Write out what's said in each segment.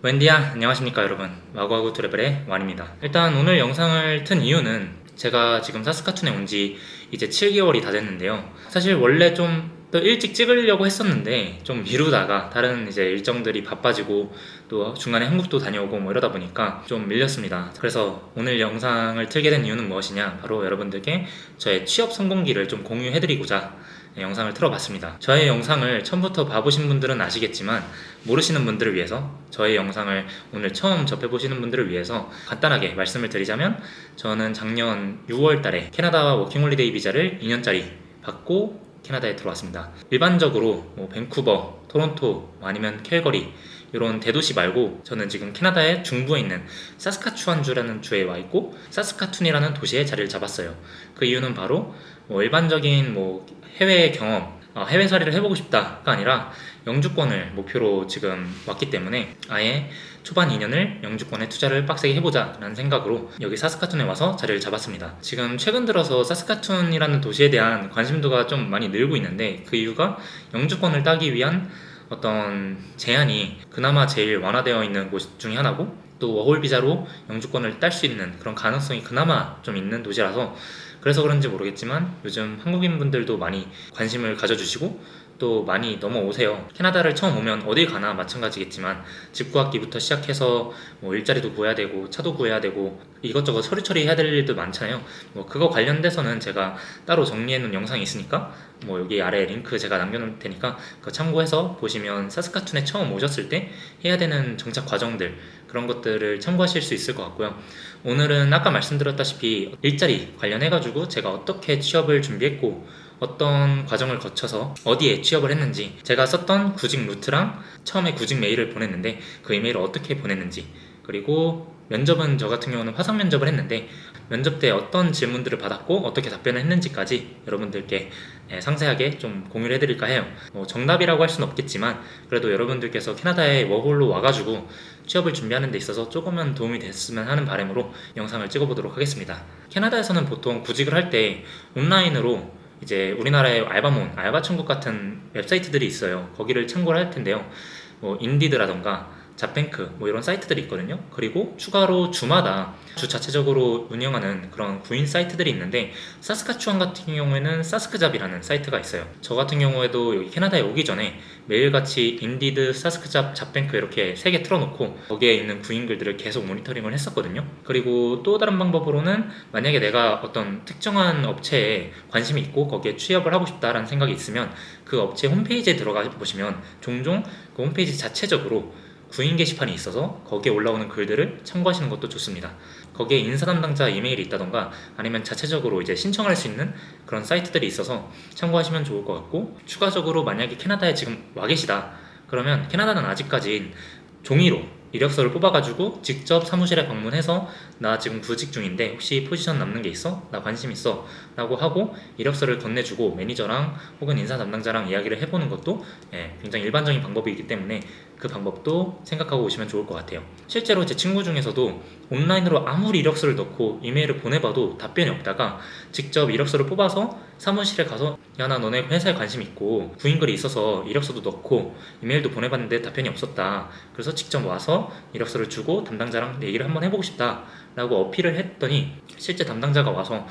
웬디야, 안녕하십니까 여러분. 와구와구 트래블의 완입니다. 일단 오늘 영상을 튼 이유는 제가 지금 사스카툰에 온 지 이제 7개월이 다 됐는데요. 사실 원래 좀 더 일찍 찍으려고 했었는데 좀 미루다가 다른 이제 일정들이 바빠지고 또 중간에 한국도 다녀오고 뭐 이러다 보니까 좀 밀렸습니다. 그래서 오늘 영상을 틀게 된 이유는 무엇이냐, 바로 여러분들께 저의 취업 성공기를 좀 공유해드리고자 영상을 틀어봤습니다. 저의 영상을 처음부터 봐보신 분들은 아시겠지만 모르시는 분들을 위해서, 저의 영상을 오늘 처음 접해보시는 분들을 위해서 간단하게 말씀을 드리자면, 저는 작년 6월 달에 캐나다 워킹홀리데이 비자를 2년짜리 받고 캐나다에 들어왔습니다. 일반적으로 뭐 밴쿠버, 토론토, 아니면 캘거리 이런 대도시 말고 저는 지금 캐나다의 중부에 있는 사스카추안주라는 주에 와 있고 사스카툰이라는 도시에 자리를 잡았어요. 그 이유는 바로 뭐 일반적인 뭐 해외 경험, 해외살이를 해보고 싶다가 아니라 영주권을 목표로 지금 왔기 때문에 아예 초반 2년을 영주권에 투자를 빡세게 해보자 라는 생각으로 여기 사스카툰에 와서 자리를 잡았습니다. 지금 최근 들어서 사스카툰이라는 도시에 대한 관심도가 좀 많이 늘고 있는데, 그 이유가 영주권을 따기 위한 어떤 제한이 그나마 제일 완화되어 있는 곳 중에 하나고, 또 워홀 비자로 영주권을 딸 수 있는 그런 가능성이 그나마 좀 있는 도시라서, 그래서 그런지 모르겠지만 요즘 한국인 분들도 많이 관심을 가져주시고 또 많이 넘어오세요. 캐나다를 처음 오면 어딜 가나 마찬가지겠지만 집 구하기부터 시작해서 뭐 일자리도 구해야 되고 차도 구해야 되고 이것저것 서류 처리해야 될 일도 많잖아요. 뭐 그거 관련돼서는 제가 따로 정리해 놓은 영상이 있으니까 뭐 여기 아래 링크 제가 남겨놓을 테니까 그거 참고해서 보시면 사스카툰에 처음 오셨을 때 해야 되는 정착 과정들, 그런 것들을 참고하실 수 있을 것 같고요. 오늘은 아까 말씀드렸다시피 일자리 관련해가지고 제가 어떻게 취업을 준비했고 어떤 과정을 거쳐서 어디에 취업을 했는지, 제가 썼던 구직 루트랑 처음에 구직 메일을 보냈는데 그 이메일을 어떻게 보냈는지, 그리고 면접은 저 같은 경우는 화상 면접을 했는데 면접 때 어떤 질문들을 받았고 어떻게 답변을 했는지까지 여러분들께 상세하게 좀 공유를 해드릴까 해요. 뭐 정답이라고 할 수는 없겠지만 그래도 여러분들께서 캐나다에 워홀로 와가지고 취업을 준비하는 데 있어서 조금은 도움이 됐으면 하는 바람으로 영상을 찍어보도록 하겠습니다. 캐나다에서는 보통 구직을 할 때 온라인으로 이제 우리나라의 알바몬, 알바천국 같은 웹사이트들이 있어요. 거기를 참고를 할 텐데요. 뭐 인디드라던가 잡뱅크 뭐 이런 사이트들이 있거든요. 그리고 추가로 주마다 주 자체적으로 운영하는 그런 구인 사이트들이 있는데, 사스카추안 같은 경우에는 사스크잡이라는 사이트가 있어요. 저 같은 경우에도 여기 캐나다에 오기 전에 매일같이 인디드, 사스크잡, 잡뱅크 이렇게 3개 틀어놓고 거기에 있는 구인 글들을 계속 모니터링을 했었거든요. 그리고 또 다른 방법으로는 만약에 내가 어떤 특정한 업체에 관심이 있고 거기에 취업을 하고 싶다라는 생각이 있으면 그 업체 홈페이지에 들어가 보시면 종종 그 홈페이지 자체적으로 구인 게시판이 있어서 거기에 올라오는 글들을 참고하시는 것도 좋습니다. 거기에 인사 담당자 이메일이 있다던가 아니면 자체적으로 이제 신청할 수 있는 그런 사이트들이 있어서 참고하시면 좋을 것 같고, 추가적으로 만약에 캐나다에 지금 와 계시다 그러면 캐나다는 아직까지 종이로 이력서를 뽑아가지고 직접 사무실에 방문해서 나 지금 구직 중인데 혹시 포지션 남는 게 있어? 나 관심 있어 라고 하고 이력서를 건네주고 매니저랑 혹은 인사 담당자랑 이야기를 해보는 것도 굉장히 일반적인 방법이기 때문에 그 방법도 생각하고 오시면 좋을 것 같아요. 실제로 제 친구 중에서도 온라인으로 아무리 이력서를 넣고 이메일을 보내봐도 답변이 없다가 직접 이력서를 뽑아서 사무실에 가서 야, 나 너네 회사에 관심 있고 구인글이 있어서 이력서도 넣고 이메일도 보내봤는데 답변이 없었다, 그래서 직접 와서 이력서를 주고 담당자랑 얘기를 한번 해보고 싶다 라고 어필을 했더니 실제 담당자가 와서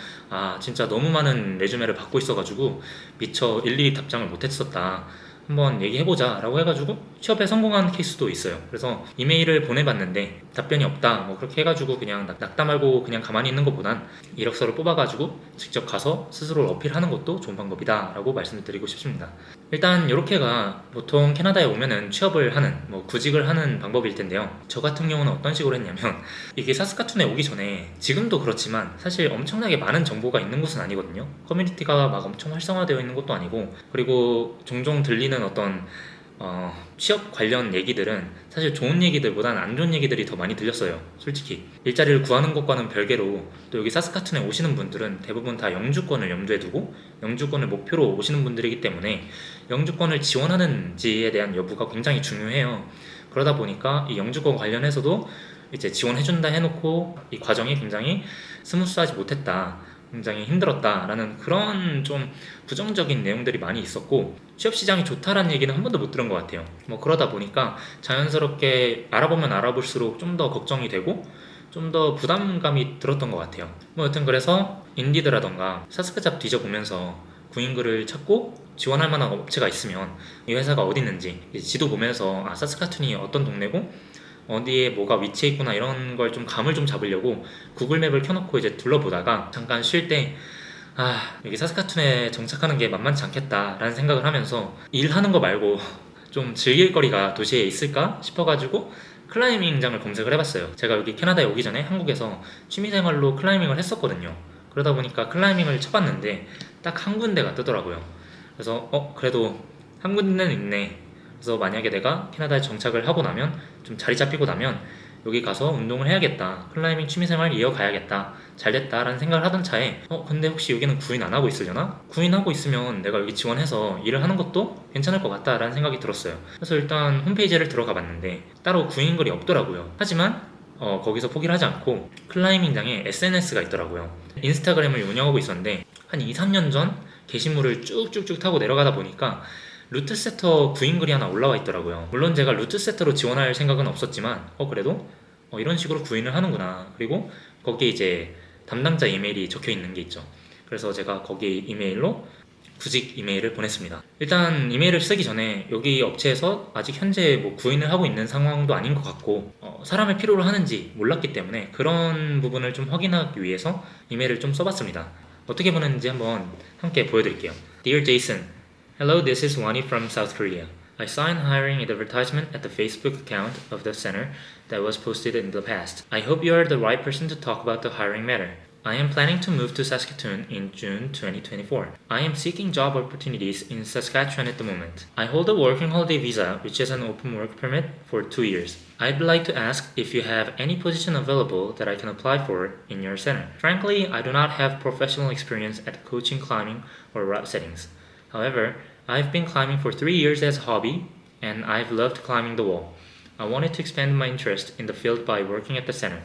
진짜 너무 많은 레주메를 받고 있어가지고 미처 일일이 답장을 못했었다, 한번 얘기해보자 라고 해가지고 취업에 성공한 케이스도 있어요. 그래서 이메일을 보내봤는데 답변이 없다 뭐 그렇게 해가지고 그냥 낙담하고 그냥 가만히 있는 것보단 이력서를 뽑아가지고 직접 가서 스스로를 어필하는 것도 좋은 방법이다 라고 말씀을 드리고 싶습니다. 일단 이렇게가 보통 캐나다에 오면은 취업을 하는, 뭐 구직을 하는 방법일 텐데요. 저 같은 경우는 어떤 식으로 했냐면, 이게 사스카툰에 오기 전에 지금도 그렇지만 사실 엄청나게 많은 정보가 있는 곳은 아니거든요. 커뮤니티가 막 엄청 활성화되어 있는 것도 아니고, 그리고 종종 들리는 어떤 취업 관련 얘기들은 사실 좋은 얘기들보다는 안 좋은 얘기들이 더 많이 들렸어요. 솔직히 일자리를 구하는 것과는 별개로 또 여기 사스카툰에 오시는 분들은 대부분 다 영주권을 염두에 두고 영주권을 목표로 오시는 분들이기 때문에 영주권을 지원하는지에 대한 여부가 굉장히 중요해요. 그러다 보니까 이 영주권 관련해서도 이제 지원해준다 해놓고 이 과정이 굉장히 스무스하지 못했다, 굉장히 힘들었다라는 그런 좀 부정적인 내용들이 많이 있었고, 취업시장이 좋다라는 얘기는 한 번도 못 들은 것 같아요. 뭐 그러다 보니까 자연스럽게 알아보면 알아볼수록 좀 더 걱정이 되고 좀 더 부담감이 들었던 것 같아요. 뭐 여튼 그래서 인디드라던가 사스크잡 뒤져보면서 구인글을 찾고 지원할 만한 업체가 있으면 이 회사가 어디 있는지 지도 보면서 사스카툰이 어떤 동네고 어디에 뭐가 위치해 있구나 이런 걸 좀 감을 좀 잡으려고 구글 맵을 켜놓고 이제 둘러보다가 잠깐 쉴 때 여기 사스카툰에 정착하는 게 만만치 않겠다라는 생각을 하면서 일하는 거 말고 좀 즐길 거리가 도시에 있을까 싶어가지고 클라이밍장을 검색을 해봤어요. 제가 여기 캐나다에 오기 전에 한국에서 취미생활로 클라이밍을 했었거든요. 그러다 보니까 클라이밍을 쳐봤는데 딱 한 군데가 뜨더라고요. 그래서 그래도 한 군데는 있네. 그래서 만약에 내가 캐나다에 정착을 하고 나면 좀 자리 잡히고 나면 여기 가서 운동을 해야겠다, 클라이밍 취미생활 이어가야겠다, 잘됐다 라는 생각을 하던 차에 근데 혹시 여기는 구인 안 하고 있으려나? 구인하고 있으면 내가 여기 지원해서 일을 하는 것도 괜찮을 것 같다 라는 생각이 들었어요. 그래서 일단 홈페이지를 들어가 봤는데 따로 구인 글이 없더라고요. 하지만 거기서 포기를 하지 않고 클라이밍장에 SNS가 있더라고요. 인스타그램을 운영하고 있었는데 한 2, 3년 전 게시물을 쭉쭉쭉 타고 내려가다 보니까 루트세터 구인 글이 하나 올라와 있더라고요. 물론 제가 루트세터로 지원할 생각은 없었지만 그래도 이런 식으로 구인을 하는구나. 그리고 거기에 이제 담당자 이메일이 적혀 있는 게 있죠. 그래서 제가 거기 이메일로 구직 이메일을 보냈습니다. 일단 이메일을 쓰기 전에 여기 업체에서 아직 현재 뭐 구인을 하고 있는 상황도 아닌 것 같고 사람을 필요로 하는지 몰랐기 때문에 그런 부분을 좀 확인하기 위해서 이메일을 좀 써봤습니다. 어떻게 보냈는지 한번 함께 보여드릴게요. Dear Jason, Hello, this is Wani from South Korea. I saw an hiring advertisement at the Facebook account of the center that was posted in the past. I hope you are the right person to talk about the hiring matter. I am planning to move to Saskatoon in June 2024. I am seeking job opportunities in Saskatchewan at the moment. I hold a working holiday visa, which is an open work permit for 2 years. I'd like to ask if you have any position available that I can apply for in your center. Frankly, I do not have professional experience at coaching climbing or route settings. However, I've been climbing for 3 years as a hobby, and I've loved climbing the wall. I wanted to expand my interest in the field by working at the center.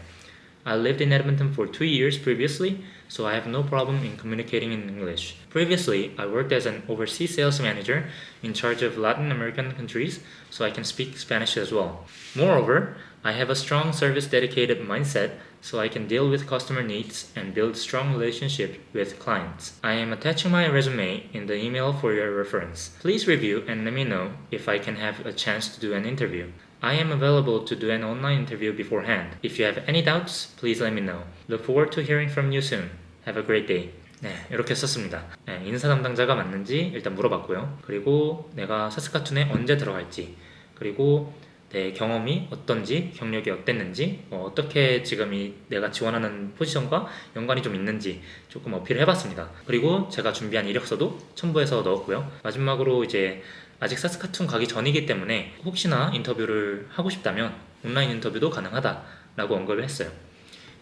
I lived in Edmonton for 2 years previously, so I have no problem in communicating in English. Previously, I worked as an overseas sales manager in charge of Latin American countries, so I can speak Spanish as well. Moreover, I have a strong service-dedicated mindset, so I can deal with customer needs and build strong relationships with clients. I am attaching my resume in the email for your reference. Please review and let me know if I can have a chance to do an interview. I am available to do an online interview beforehand. If you have any doubts, please let me know. Look forward to hearing from you soon. Have a great day. 네, 이렇게 썼습니다. 네, 인사 담당자가 맞는지 일단 물어봤고요. 그리고 내가 사스카툰에 언제 들어갈지, 그리고 내 경험이 어떤지, 경력이 어땠는지, 어떻게 지금 내가 지원하는 포지션과 연관이 좀 있는지 조금 어필을 해봤습니다. 그리고 제가 준비한 이력서도 첨부해서 넣었고요. 마지막으로 이제 아직 사스카툰 가기 전이기 때문에 혹시나 인터뷰를 하고 싶다면 온라인 인터뷰도 가능하다라고 언급을 했어요.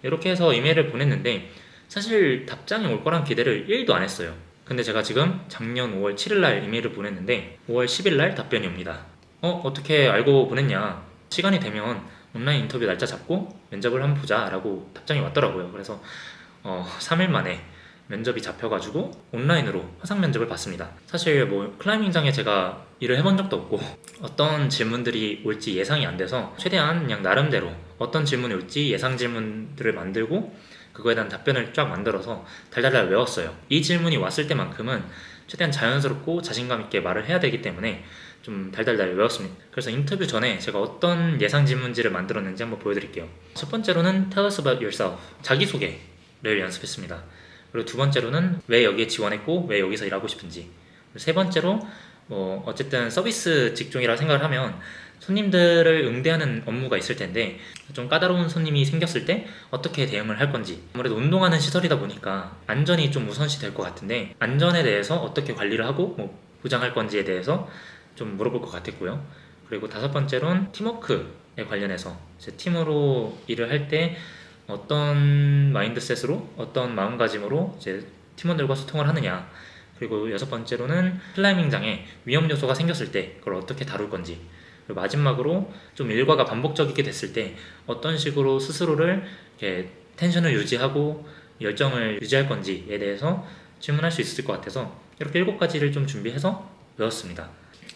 이렇게 해서 이메일을 보냈는데 사실 답장이 올 거란 기대를 1도 안 했어요. 근데 제가 지금 작년 5월 7일날 이메일을 보냈는데 5월 10일날 답변이 옵니다. 어떻게 알고 보냈냐, 시간이 되면 온라인 인터뷰 날짜 잡고 면접을 한번 보자 라고 답장이 왔더라고요. 그래서 3일 만에 면접이 잡혀가지고 온라인으로 화상 면접을 봤습니다. 사실 뭐 클라이밍장에 제가 일을 해본 적도 없고 어떤 질문들이 올지 예상이 안 돼서 최대한 그냥 나름대로 어떤 질문이 올지 예상 질문들을 만들고 그거에 대한 답변을 쫙 만들어서 달달달 외웠어요. 이 질문이 왔을 때만큼은 최대한 자연스럽고 자신감 있게 말을 해야 되기 때문에 좀 달달달 외웠습니다. 그래서 인터뷰 전에 제가 어떤 예상 질문지를 만들었는지 한번 보여드릴게요. 첫 번째로는 Tell us about yourself, 자기소개를 연습했습니다. 그리고 두 번째로는 왜 여기에 지원했고 왜 여기서 일하고 싶은지, 세 번째로 어쨌든 서비스 직종이라 생각을 하면 손님들을 응대하는 업무가 있을 텐데 좀 까다로운 손님이 생겼을 때 어떻게 대응을 할 건지, 아무래도 운동하는 시설이다 보니까 안전이 좀 우선시 될 것 같은데 안전에 대해서 어떻게 관리를 하고 보장할 건지에 대해서 좀 물어볼 것 같았고요. 그리고 다섯 번째로는 팀워크에 관련해서 제 팀으로 일을 할 때 어떤 마인드셋으로 어떤 마음가짐으로 이제 팀원들과 소통을 하느냐, 그리고 여섯 번째로는 클라이밍장에 위험 요소가 생겼을 때 그걸 어떻게 다룰 건지, 그리고 마지막으로 좀 일과가 반복적이게 됐을 때 어떤 식으로 스스로를 이렇게 텐션을 유지하고 열정을 유지할 건지에 대해서 질문할 수 있을 것 같아서 이렇게 7가지를 좀 준비해서 외웠습니다.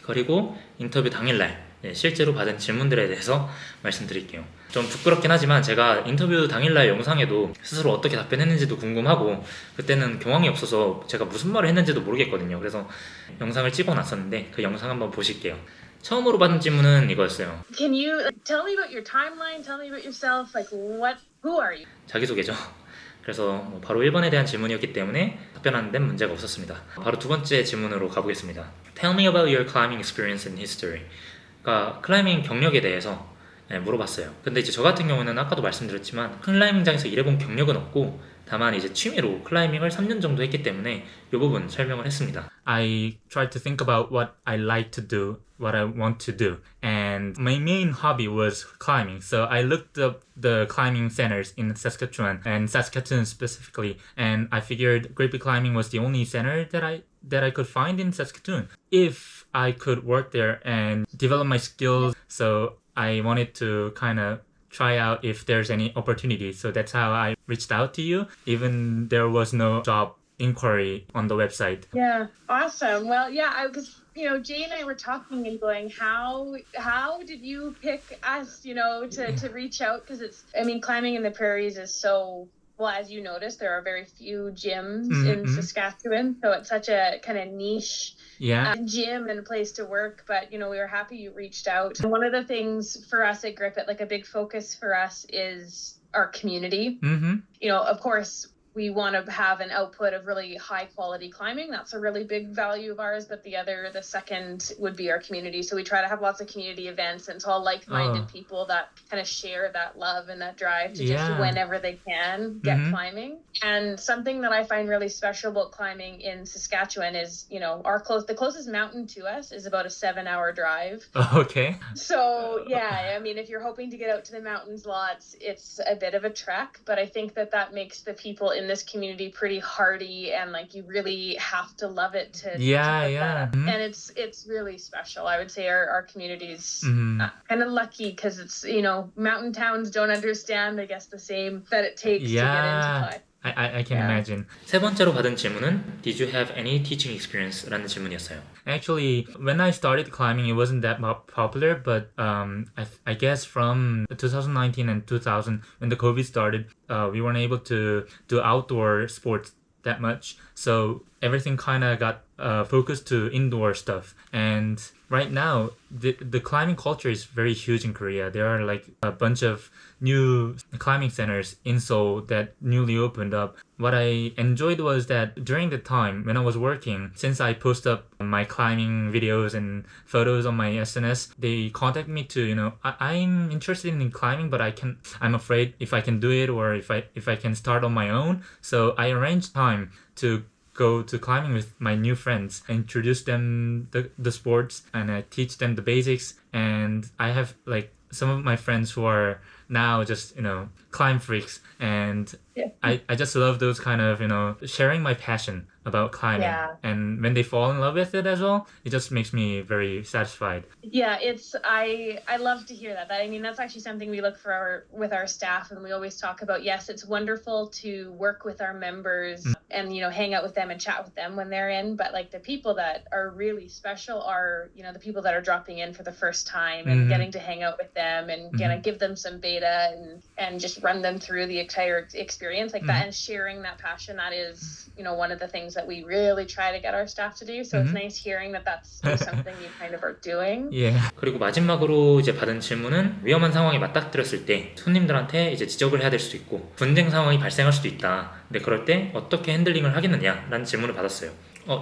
그리고 인터뷰 당일날 실제로 받은 질문들에 대해서 말씀드릴게요. 좀 부끄럽긴 하지만 제가 인터뷰 당일날 영상에도 스스로 어떻게 답변했는지도 궁금하고 그때는 경황이 없어서 제가 무슨 말을 했는지도 모르겠거든요. 그래서 영상을 찍어 놨었는데 그 영상 한번 보실게요. 처음으로 받은 질문은 이거였어요. Can you tell me about your timeline? Tell me about yourself. Who are you? 자기소개죠. 그래서 바로 1번에 대한 질문이었기 때문에 답변하는 데는 문제가 없었습니다. 바로 두 번째 질문으로 가보겠습니다. Tell me about your climbing experience and history. 그러니까 클라이밍 경력에 대해서 물어봤어요. 근데 이제 저 같은 경우는 아까도 말씀드렸지만 클라이밍장에서 일해본 경력은 없고 다만 이제 취미로 클라이밍을 3년 정도 했기 때문에 이 부분 설명을 했습니다. I tried to think about what I like to do, what I want to do, and my main hobby was climbing. So I looked up the climbing centers in Saskatchewan and Saskatoon specifically, and I figured Great Peak Climbing was the only center that I could find in Saskatoon. If I could work there and develop my skills, so I wanted to kind of try out if there's any opportunity. So that's how I reached out to you, even there was no job inquiry on the website. Yeah, awesome. Well, yeah, because Jay and I were talking and going, how did you pick us, to reach out? Because climbing in the prairies is so. Well, as you noticed, there are very few gyms in Saskatchewan, so it's such a kind of niche gym and a place to work. But, we were happy you reached out. And one of the things for us at Grip It, like a big focus for us is our community. Of course, we want to have an output of really high quality climbing. That's a really big value of ours. But the second would be our community. So we try to have lots of community events, and it's all like-minded people that kind of share that love and that drive to just whenever they can get climbing. And something that I find really special about climbing in Saskatchewan is, the closest mountain to us is about a 7-hour drive. Okay. So yeah, if you're hoping to get out to the mountains lots, it's a bit of a trek, but I think that makes the people in this community pretty hardy, and you really have to love it to and it's really special. I would say our community's kind of lucky because it's mountain towns don't understand, I guess, the same that it takes to get into life. I can imagine. 세 번째로 받은 질문은 Did you have any teaching experience? 라는 질문이었어요. Actually, when I started climbing, it wasn't that popular, but I guess from 2019 and 2000, when the COVID started, we weren't able to do outdoor sports that much. So everything kind of got focused to indoor stuff. And right now, the climbing culture is very huge in Korea. There are a bunch of new climbing centers in Seoul that newly opened up. What I enjoyed was that during the time when I was working, since I post up my climbing videos and photos on my SNS, they contact me to, I'm interested in climbing, but I'm afraid if I can do it or if I can start on my own. So I arranged time to go to climbing with my new friends. I introduce them the sports and I teach them the basics. And I have some of my friends who are now just climb freaks, and I just love those kind of sharing my passion about climbing. And when they fall in love with it as well, it just makes me very satisfied. I love to hear that. That's actually something we look for with our staff, and we always talk about. Yes, it's wonderful to work with our members and hang out with them and chat with them when they're in, but the people that are really special are the people that are dropping in for the first time and getting to hang out with them and give them some beta and just run them through the entire experience that, and sharing that passion. That is one of the things that we really try to get our staff to do. So it's nice hearing that that's something you kind of are doing. 그리고 마지막으로 이제 받은 질문은 위험한 상황에 맞닥뜨렸을 때 손님들한테 이제 지적을 해야 될 수도 있고 분쟁 상황이 발생할 수도 있다. 근데 그럴 때 어떻게 핸들링을 하겠느냐라는 질문을 받았어요.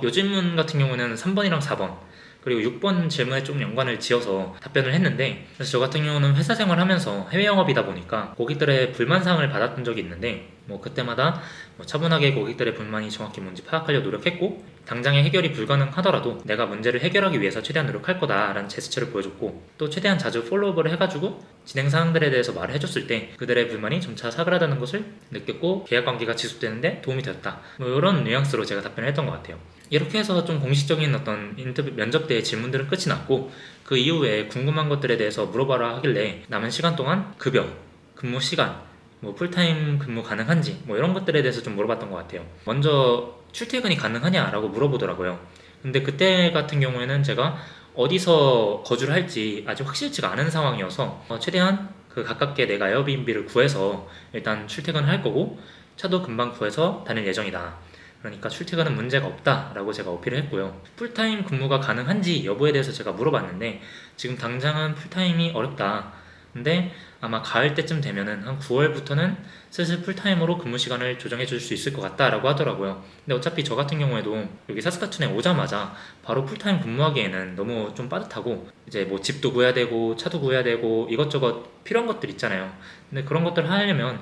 이 질문 같은 경우는 3번이랑 4번 그리고 6번 질문에 좀 연관을 지어서 답변을 했는데, 그래서 저 같은 경우는 회사 생활하면서 해외 영업이다 보니까 고객들의 불만사항을 받았던 적이 있는데 그때마다 차분하게 고객들의 불만이 정확히 뭔지 파악하려 노력했고, 당장의 해결이 불가능하더라도 내가 문제를 해결하기 위해서 최대한 노력할 거다라는 제스처를 보여줬고, 또 최대한 자주 폴로업을 해가지고 진행사항들에 대해서 말을 해줬을 때 그들의 불만이 점차 사그라드는 것을 느꼈고 계약관계가 지속되는데 도움이 되었다. 이런 뉘앙스로 제가 답변을 했던 것 같아요. 이렇게 해서 좀 공식적인 어떤 인터뷰 면접 때의 질문들은 끝이 났고, 그 이후에 궁금한 것들에 대해서 물어봐라 하길래 남은 시간 동안 급여, 근무 시간, 뭐 풀타임 근무 가능한지 뭐 이런 것들에 대해서 좀 물어봤던 것 같아요. 먼저 출퇴근이 가능하냐라고 물어보더라고요. 근데 그때 같은 경우에는 제가 어디서 거주를 할지 아직 확실치가 않은 상황이어서 최대한 그 가깝게 내가 에어비앤비를 구해서 일단 출퇴근을 할 거고 차도 금방 구해서 다닐 예정이다. 그러니까 출퇴근은 문제가 없다라고 제가 어필을 했고요. 풀타임 근무가 가능한지 여부에 대해서 제가 물어봤는데 지금 당장은 풀타임이 어렵다. 근데 아마 가을 때쯤 되면은 한 9월부터는 슬슬 풀타임으로 근무 시간을 조정해 줄 수 있을 것 같다라고 하더라고요. 근데 어차피 저 같은 경우에도 여기 사스카툰에 오자마자 바로 풀타임 근무하기에는 너무 좀 빠듯하고 이제 뭐 집도 구해야 되고 차도 구해야 되고 이것저것 필요한 것들 있잖아요. 근데 그런 것들 하려면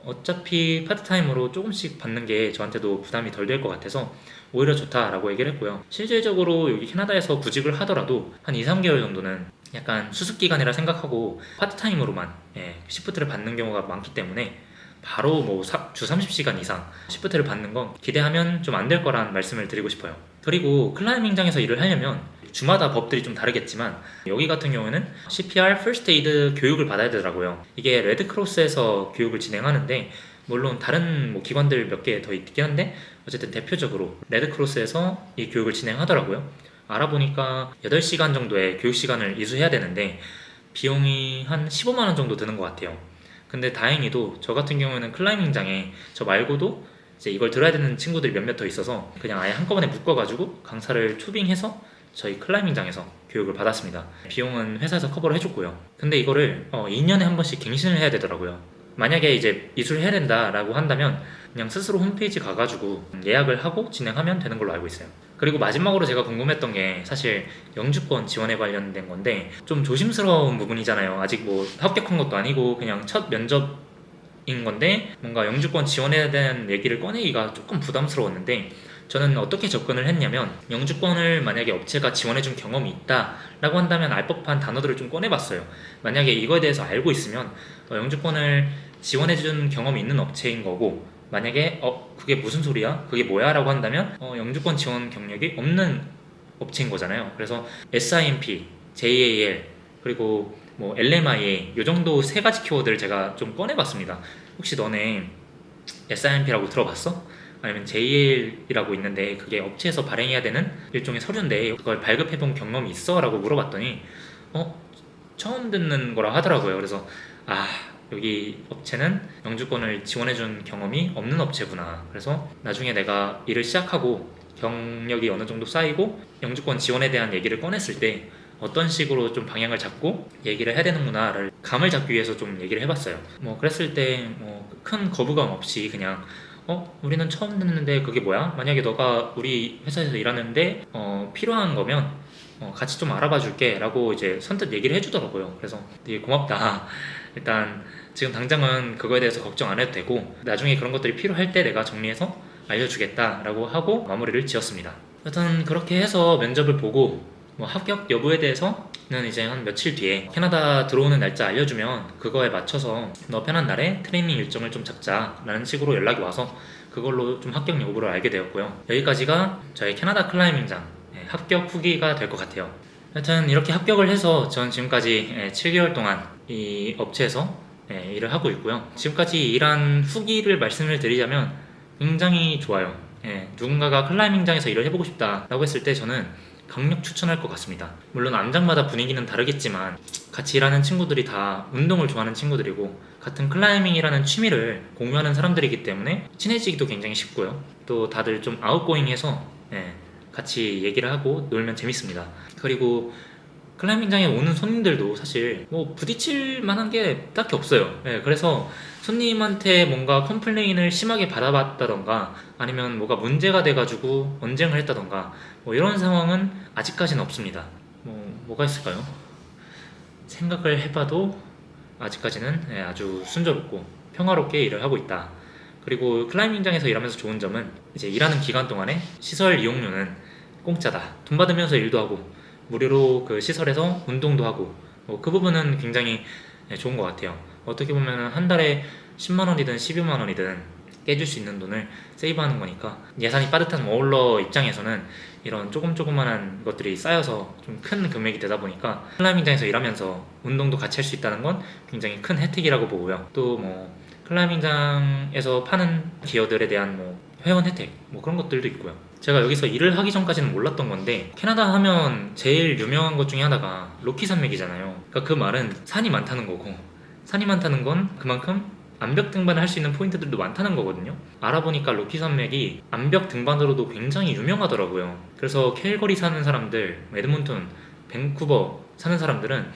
어차피 파트타임으로 조금씩 받는 게 저한테도 부담이 덜 될 것 같아서 오히려 좋다라고 얘기를 했고요. 실질적으로 여기 캐나다에서 구직을 하더라도 한 2, 3개월 정도는 약간 수습기간이라 생각하고 파트타임으로만 시프트를 받는 경우가 많기 때문에 바로 뭐 주 30시간 이상 시프트를 받는 건 기대하면 좀 안 될 거란 말씀을 드리고 싶어요. 그리고 클라이밍장에서 일을 하려면 주마다 법들이 좀 다르겠지만 여기 같은 경우에는 CPR, First Aid 교육을 받아야 되더라고요. 이게 레드크로스에서 교육을 진행하는데 물론 다른 뭐 기관들 몇 개 더 있긴 한데 어쨌든 대표적으로 레드크로스에서 이 교육을 진행하더라고요. 알아보니까 8시간 정도의 교육 시간을 이수해야 되는데 비용이 한 15만 원 정도 드는 것 같아요. 근데 다행히도 저 같은 경우에는 클라이밍장에 저 말고도 이제 이걸 들어야 되는 친구들이 몇몇 더 있어서 그냥 아예 한꺼번에 묶어가지고 강사를 초빙해서 저희 클라이밍장에서 교육을 받았습니다. 비용은 회사에서 커버를 해줬고요. 근데 이거를 2년에 한 번씩 갱신을 해야 되더라고요. 만약에 이제 이수를 해야 된다라고 한다면 그냥 스스로 홈페이지 가가지고 예약을 하고 진행하면 되는 걸로 알고 있어요. 그리고 마지막으로 제가 궁금했던 게 사실 영주권 지원에 관련된 건데 좀 조심스러운 부분이잖아요. 아직 뭐 합격한 것도 아니고 그냥 첫 면접인 건데 뭔가 영주권 지원에 대한 얘기를 꺼내기가 조금 부담스러웠는데 저는 어떻게 접근을 했냐면 영주권을 만약에 업체가 지원해준 경험이 있다 라고 한다면 알 법한 단어들을 좀 꺼내봤어요. 만약에 이거에 대해서 알고 있으면 영주권을 지원해준 경험이 있는 업체인 거고 만약에 그게 무슨 소리야? 그게 뭐야? 라고 한다면 영주권 지원 경력이 없는 업체인 거잖아요. 그래서 SIMP, JAL 그리고 뭐 LMIA 요 정도 세 가지 키워드를 제가 좀 꺼내봤습니다. 혹시 너네 SIMP라고 들어봤어? 아니면 JAL이라고 있는데 그게 업체에서 발행해야 되는 일종의 서류인데 그걸 발급해본 경험이 있어? 라고 물어봤더니 처음 듣는 거라 하더라고요. 그래서 여기 업체는 영주권을 지원해준 경험이 없는 업체구나. 그래서 나중에 내가 일을 시작하고 경력이 어느 정도 쌓이고 영주권 지원에 대한 얘기를 꺼냈을 때 어떤 식으로 좀 방향을 잡고 얘기를 해야 되는구나를 감을 잡기 위해서 좀 얘기를 해봤어요. 뭐 그랬을 때 뭐 큰 거부감 없이 그냥 우리는 처음 듣는데 그게 뭐야? 만약에 너가 우리 회사에서 일하는데 필요한 거면 같이 좀 알아봐 줄게 라고 이제 선뜻 얘기를 해주더라고요. 그래서 되게 고맙다. 일단 지금 당장은 그거에 대해서 걱정 안 해도 되고 나중에 그런 것들이 필요할 때 내가 정리해서 알려주겠다 라고 하고 마무리를 지었습니다. 여튼 그렇게 해서 면접을 보고 뭐 합격 여부에 대해서는 이제 한 며칠 뒤에 캐나다 들어오는 날짜 알려주면 그거에 맞춰서 너 편한 날에 트레이닝 일정을 좀 잡자 라는 식으로 연락이 와서 그걸로 좀 합격 여부를 알게 되었고요. 여기까지가 저희 캐나다 클라이밍장 합격 후기가 될 것 같아요. 하여튼 이렇게 합격을 해서 전 지금까지 7개월 동안 이 업체에서 일을 하고 있고요. 지금까지 일한 후기를 말씀을 드리자면 굉장히 좋아요. 누군가가 클라이밍장에서 일을 해보고 싶다라고 했을 때 저는 강력 추천할 것 같습니다. 물론 암장마다 분위기는 다르겠지만 같이 일하는 친구들이 다 운동을 좋아하는 친구들이고 같은 클라이밍이라는 취미를 공유하는 사람들이기 때문에 친해지기도 굉장히 쉽고요. 또 다들 좀 아웃고잉해서 같이 얘기를 하고 놀면 재밌습니다. 그리고 클라이밍장에 오는 손님들도 사실 뭐 부딪힐 만한 게 딱히 없어요. 그래서 손님한테 뭔가 컴플레인을 심하게 받아봤다던가 아니면 뭐가 문제가 돼가지고 언쟁을 했다던가 뭐 이런 상황은 아직까지는 없습니다. 뭐가 있을까요? 생각을 해봐도 아직까지는 아주 순조롭고 평화롭게 일을 하고 있다. 그리고 클라이밍장에서 일하면서 좋은 점은 이제 일하는 기간 동안에 시설 이용료는 공짜다. 돈 받으면서 일도 하고 무료로 그 시설에서 운동도 하고 그 부분은 굉장히 좋은 것 같아요. 어떻게 보면 한 달에 10만 원이든 12만 원이든 깨줄 수 있는 돈을 세이브하는 거니까 예산이 빠듯한 워홀러 입장에서는 이런 조그만한 것들이 쌓여서 좀 큰 금액이 되다 보니까 클라이밍장에서 일하면서 운동도 같이 할 수 있다는 건 굉장히 큰 혜택이라고 보고요. 또 뭐 클라이밍장에서 파는 기어들에 대한 뭐 회원 혜택 뭐 그런 것들도 있고요. 제가 여기서 일을 하기 전까지는 몰랐던 건데 캐나다 하면 제일 유명한 것 중에 하나가 로키 산맥이잖아요. 그러니까 그 말은 산이 많다는 거고, 산이 많다는 건 그만큼 암벽 등반을 할 수 있는 포인트들도 많다는 거거든요. 알아보니까 로키 산맥이 암벽 등반으로도 굉장히 유명하더라고요. 그래서 캘거리 사는 사람들, 에드몬턴, 밴쿠버 사는 사람들은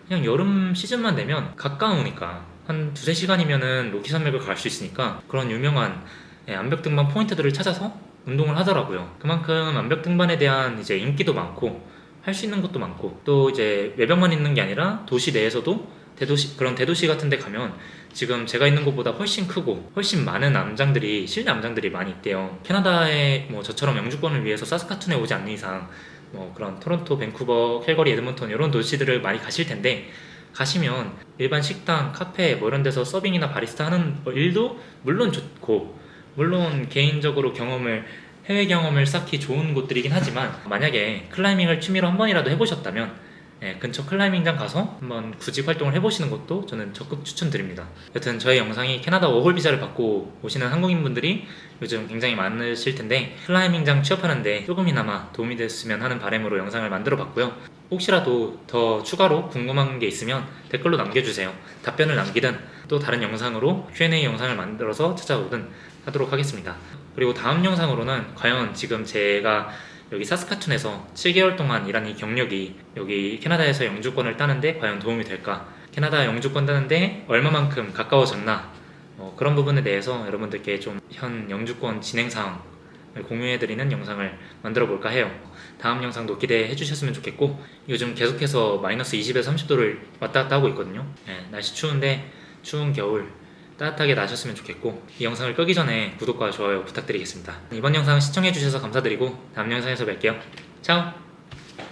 그냥 여름 시즌만 되면 가까우니까 한 2-3시간이면은 로키 산맥을 갈 수 있으니까 그런 유명한 암벽 등반 포인트들을 찾아서 운동을 하더라고요. 그만큼 암벽 등반에 대한 이제 인기도 많고 할 수 있는 것도 많고, 또 이제 외벽만 있는 게 아니라 도시 내에서도 그런 대도시 같은 데 가면 지금 제가 있는 곳보다 훨씬 크고 훨씬 많은 암장들이, 실내 암장들이 많이 있대요. 캐나다에 뭐 저처럼 영주권을 위해서 사스카툰에 오지 않는 이상 뭐 그런 토론토, 밴쿠버, 캘거리, 에드먼턴 이런 도시들을 많이 가실 텐데, 가시면 일반 식당, 카페 뭐 이런 데서 서빙이나 바리스타 하는 일도 물론 좋고, 물론 개인적으로 해외 경험을 쌓기 좋은 곳들이긴 하지만, 만약에 클라이밍을 취미로 한 번이라도 해보셨다면 근처 클라이밍장 가서 한번 구직 활동을 해보시는 것도 저는 적극 추천드립니다. 여튼 저희 영상이 캐나다 워홀 비자를 받고 오시는 한국인분들이 요즘 굉장히 많으실 텐데, 클라이밍장 취업하는데 조금이나마 도움이 됐으면 하는 바람으로 영상을 만들어 봤고요. 혹시라도 더 추가로 궁금한 게 있으면 댓글로 남겨주세요. 답변을 남기든 또 다른 영상으로 Q&A 영상을 만들어서 찾아오든 하도록 하겠습니다. 그리고 다음 영상으로는 과연 지금 제가 여기 사스카툰에서 7개월 동안 일한 이 경력이 여기 캐나다에서 영주권을 따는데 과연 도움이 될까, 캐나다 영주권 따는데 얼마만큼 가까워졌나, 그런 부분에 대해서 여러분들께 좀 현 영주권 진행 사항을 공유해드리는 영상을 만들어 볼까 해요. 다음 영상도 기대해 주셨으면 좋겠고, 요즘 계속해서 마이너스 20에서 30도를 왔다 갔다 하고 있거든요. 날씨 추운데 추운 겨울 따뜻하게 나셨으면 좋겠고, 이 영상을 끄기 전에 구독과 좋아요 부탁드리겠습니다. 이번 영상 시청해주셔서 감사드리고 다음 영상에서 뵐게요. 차오!